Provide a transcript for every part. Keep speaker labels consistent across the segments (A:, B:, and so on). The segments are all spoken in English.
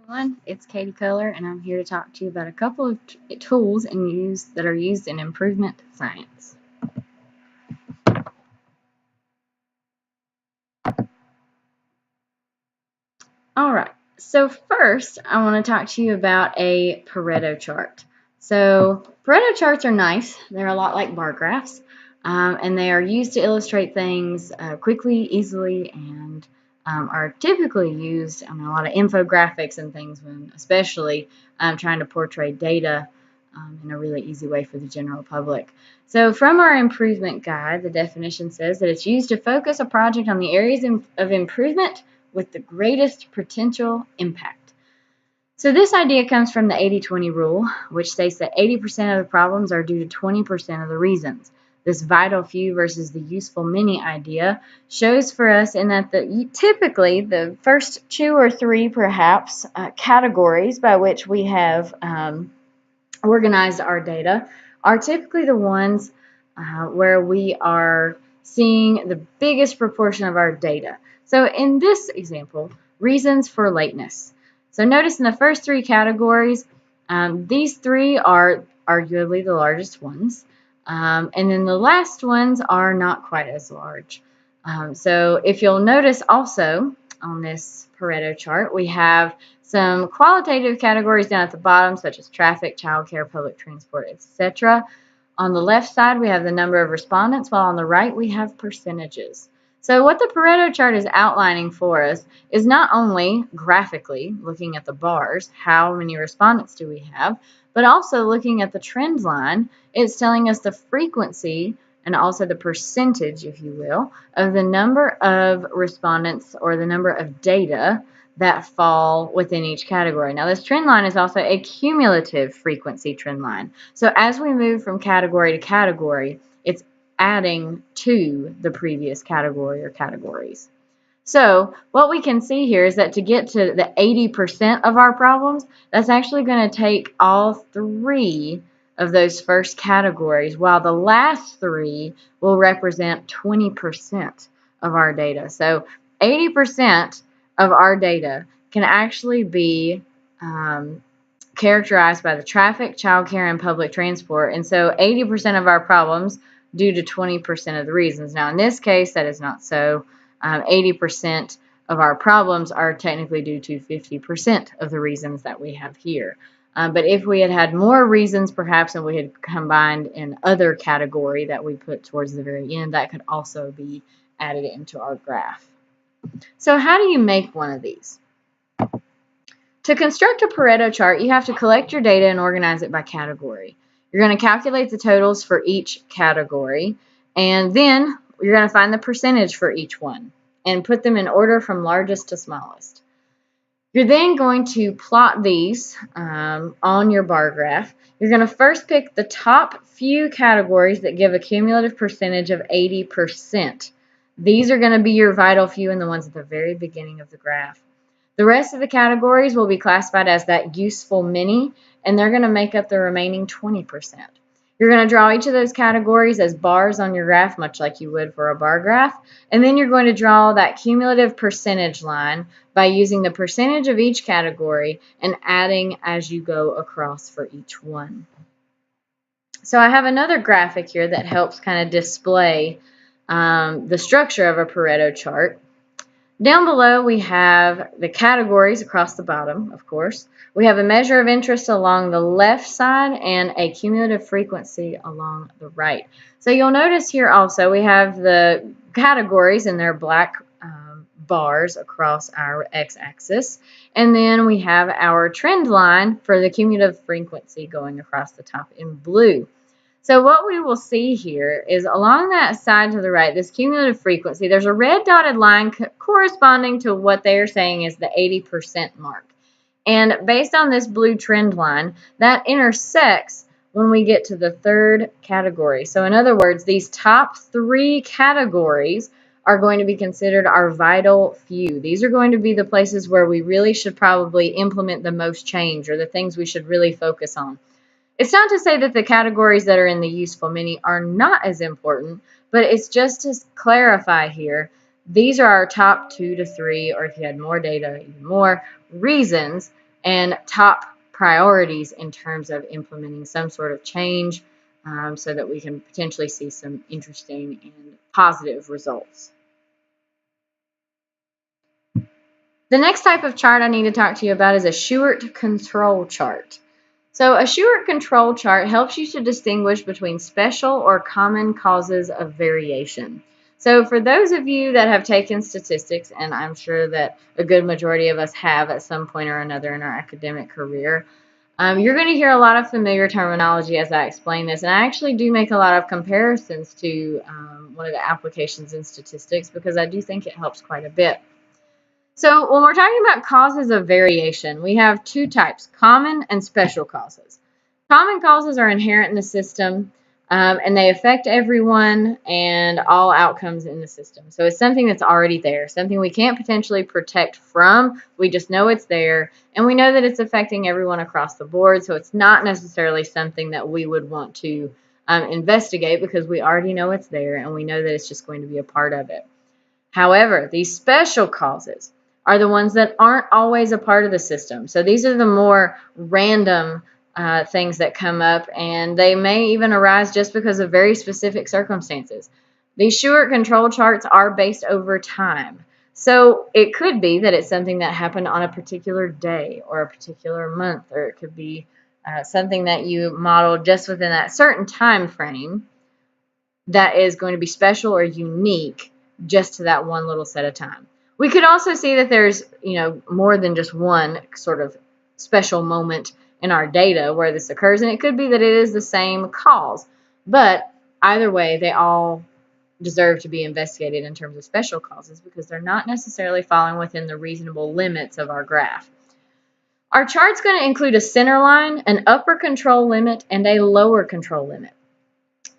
A: Everyone, it's Katie Color, and I'm here to talk to you about a couple of tools that are used in improvement science. All right, so first I want to talk to you about a Pareto chart. So Pareto charts are nice. They're a lot like bar graphs, and they are used to illustrate things quickly, easily, and are typically used in a lot of infographics and things when especially trying to portray data in a really easy way for the general public. So from our improvement guide, the definition says that it's used to focus a project on the areas of improvement with the greatest potential impact. So this idea comes from the 80-20 rule, which states that 80% of the problems are due to 20% of the reasons. This vital few versus the useful many idea shows for us in that typically the first two or three perhaps categories by which we have organized our data are typically the ones where we are seeing the biggest proportion of our data. So in this example, reasons for lateness. So notice in the first three categories, these three are arguably the largest ones. And then the last ones are not quite as large. So if you'll notice also on this Pareto chart, we have some qualitative categories down at the bottom, such as traffic, childcare, public transport, etc. On the left side, we have the number of respondents, while on the right, we have percentages. So what the Pareto chart is outlining for us is not only graphically looking at the bars, how many respondents do we have, but also looking at the trend line. It's telling us the frequency and also the percentage, if you will, of the number of respondents or the number of data that fall within each category. Now, this trend line is also a cumulative frequency trend line. So as we move from category to category, it's adding to the previous category or categories. So what we can see here is that to get to the 80% of our problems, that's actually going to take all three of those first categories, while the last three will represent 20% of our data. So 80% of our data can actually be characterized by the traffic, childcare, and public transport. And so 80% of our problems due to 20% of the reasons. Now, in this case, that is not so. 80% of our problems are technically due to 50% of the reasons that we have here. But if we had had more reasons, perhaps, and we had combined an other category that we put towards the very end, that could also be added into our graph. So how do you make one of these? To construct a Pareto chart, you have to collect your data and organize it by category. You're going to calculate the totals for each category, and then you're going to find the percentage for each one and put them in order from largest to smallest. You're then going to plot these on your bar graph. You're going to first pick the top few categories that give a cumulative percentage of 80%. These are going to be your vital few and the ones at the very beginning of the graph. The rest of the categories will be classified as that useful many, and they're going to make up the remaining 20%. You're going to draw each of those categories as bars on your graph, much like you would for a bar graph, and then you're going to draw that cumulative percentage line by using the percentage of each category and adding as you go across for each one. So I have another graphic here that helps kind of display the structure of a Pareto chart. Down below, we have the categories across the bottom, of course. We have a measure of interest along the left side and a cumulative frequency along the right. So you'll notice here also we have the categories in their black bars across our x-axis. And then we have our trend line for the cumulative frequency going across the top in blue. So what we will see here is along that side to the right, this cumulative frequency, there's a red dotted line corresponding to what they are saying is the 80% mark. And based on this blue trend line, that intersects when we get to the third category. So in other words, these top three categories are going to be considered our vital few. These are going to be the places where we really should probably implement the most change, or the things we should really focus on. It's not to say that the categories that are in the useful many are not as important, but it's just to clarify here, these are our top 2 to 3, or if you had more data, even more reasons, and top priorities in terms of implementing some sort of change so that we can potentially see some interesting and positive results. The next type of chart I need to talk to you about is a Shewhart control chart. So a Shewhart control chart helps you to distinguish between special or common causes of variation. So for those of you that have taken statistics, and I'm sure that a good majority of us have at some point or another in our academic career, you're going to hear a lot of familiar terminology as I explain this. And I actually do make a lot of comparisons to one of the applications in statistics because I do think it helps quite a bit. So when we're talking about causes of variation, we have two types, common and special causes. Common causes are inherent in the system, and they affect everyone and all outcomes in the system. So it's something that's already there, something we can't potentially protect from. We just know it's there, and we know that it's affecting everyone across the board. So it's not necessarily something that we would want to investigate because we already know it's there, and we know that it's just going to be a part of it. However, these special causes are the ones that aren't always a part of the system. So these are the more random things that come up, and they may even arise just because of very specific circumstances. These Shewhart control charts are based over time. So it could be that it's something that happened on a particular day or a particular month, or it could be something that you modeled just within that certain time frame that is going to be special or unique just to that one little set of time. We could also see that there's, more than just one sort of special moment in our data where this occurs, and it could be that it is the same cause. But either way, they all deserve to be investigated in terms of special causes because they're not necessarily falling within the reasonable limits of our graph. Our chart's going to include a center line, an upper control limit, and a lower control limit.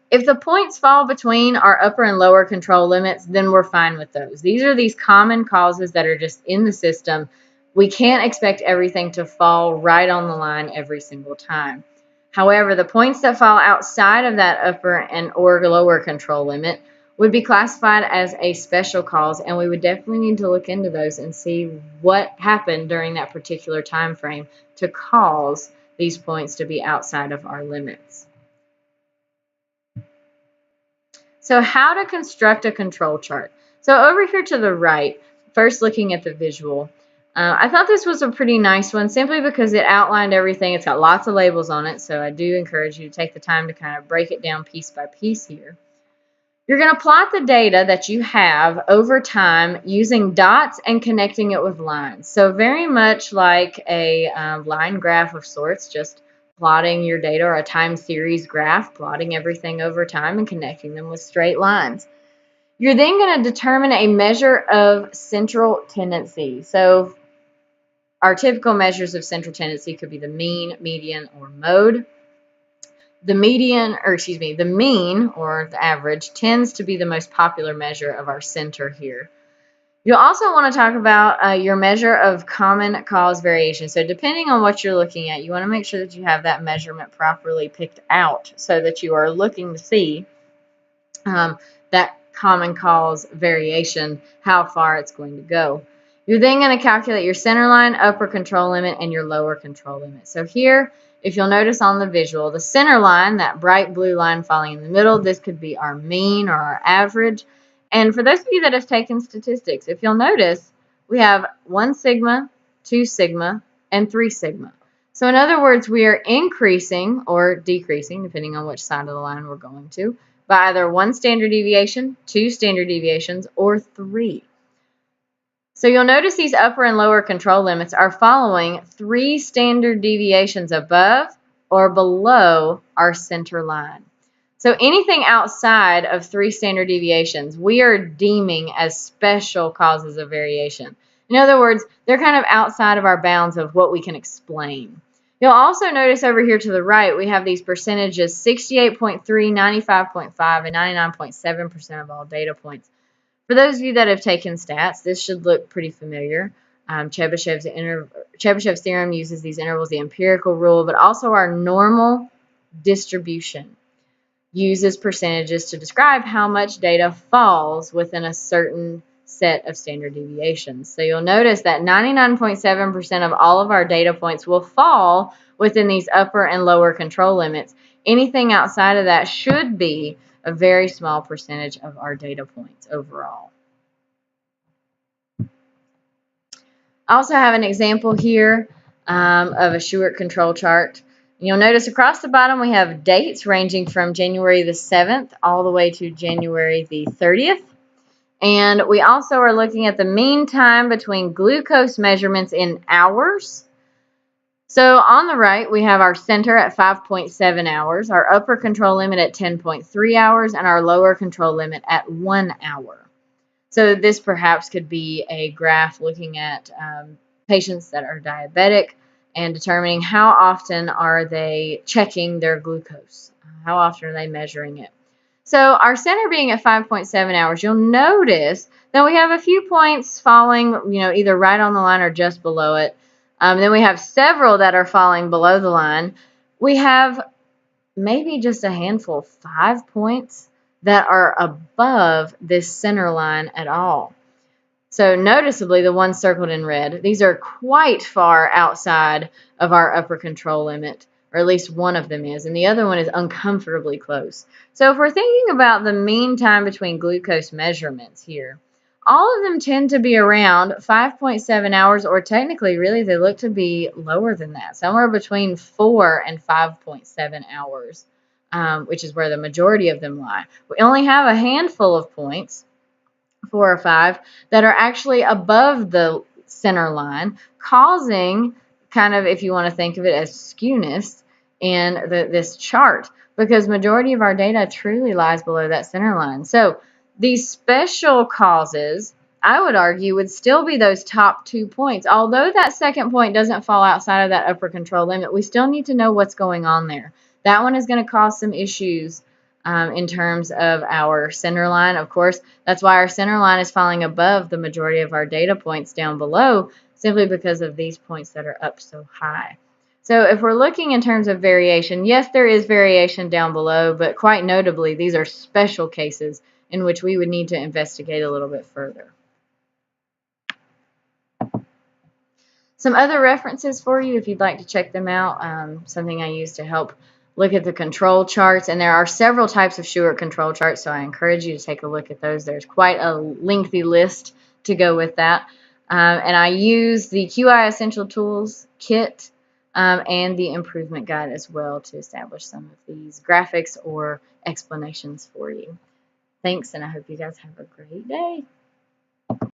A: If the points fall between our upper and lower control limits, then we're fine with those. These are these common causes that are just in the system. We can't expect everything to fall right on the line every single time. However, the points that fall outside of that upper and or lower control limit would be classified as a special cause, and we would definitely need to look into those and see what happened during that particular time frame to cause these points to be outside of our limits. So how to construct a control chart. So over here to the right, first looking at the visual, I thought this was a pretty nice one simply because it outlined everything. It's got lots of labels on it, so I do encourage you to take the time to kind of break it down piece by piece here. You're going to plot the data that you have over time using dots and connecting it with lines. So very much like a line graph of sorts, just plotting your data, or a time series graph, plotting everything over time and connecting them with straight lines. You're then going to determine a measure of central tendency. So our typical measures of central tendency could be the mean, median, or mode. The mean, or the average, tends to be the most popular measure of our center here. You'll also want to talk about your measure of common cause variation. So depending on what you're looking at, you want to make sure that you have that measurement properly picked out so that you are looking to see that common cause variation, how far it's going to go. You're then going to calculate your center line, upper control limit, and your lower control limit. So here, if you'll notice on the visual, the center line, that bright blue line falling in the middle, this could be our mean or our average. And for those of you that have taken statistics, if you'll notice, we have 1 sigma, 2 sigma, and 3 sigma. So in other words, we are increasing or decreasing, depending on which side of the line we're going to, by either 1 standard deviation, 2 standard deviations, or 3. So you'll notice these upper and lower control limits are following 3 standard deviations above or below our center line. So anything outside of 3 standard deviations, we are deeming as special causes of variation. In other words, they're kind of outside of our bounds of what we can explain. You'll also notice over here to the right, we have these percentages, 68.3, 95.5, and 99.7% of all data points. For those of you that have taken stats, this should look pretty familiar. Chebyshev's theorem uses these intervals, the empirical rule, but also our normal distribution uses percentages to describe how much data falls within a certain set of standard deviations. So you'll notice that 99.7% of all of our data points will fall within these upper and lower control limits. Anything outside of that should be a very small percentage of our data points overall. I also have an example here of a Shewhart control chart. You'll notice across the bottom we have dates ranging from January the 7th all the way to January the 30th. And we also are looking at the mean time between glucose measurements in hours. So on the right, we have our center at 5.7 hours, our upper control limit at 10.3 hours, and our lower control limit at 1 hour. So this perhaps could be a graph looking at patients that are diabetic and determining how often are they checking their glucose, how often are they measuring it. So our center being at 5.7 hours, you'll notice that we have a few points falling, either right on the line or just below it. Then we have several that are falling below the line. We have maybe just a handful, 5 points that are above this center line at all. So noticeably, the ones circled in red, these are quite far outside of our upper control limit, or at least one of them is, and the other one is uncomfortably close. So if we're thinking about the mean time between glucose measurements here, all of them tend to be around 5.7 hours, or technically, really, they look to be lower than that, somewhere between 4 and 5.7 hours, which is where the majority of them lie. We only have a handful of points, 4 or 5, that are actually above the center line, causing kind of, if you want to think of it as skewness in this chart, because majority of our data truly lies below that center line. So these special causes, I would argue, would still be those top 2 points. Although that second point doesn't fall outside of that upper control limit, we still need to know what's going on there. That one is going to cause some issues in terms of our center line. Of course, that's why our center line is falling above the majority of our data points down below, simply because of these points that are up so high. So if we're looking in terms of variation, yes, there is variation down below, but quite notably, these are special cases in which we would need to investigate a little bit further. Some other references for you if you'd like to check them out, something I use to help look at the control charts, and there are several types of Shewhart control charts, so I encourage you to take a look at those. There's quite a lengthy list to go with that. And I use the QI Essential Tools kit and the improvement guide as well to establish some of these graphics or explanations for you. Thanks, and I hope you guys have a great day.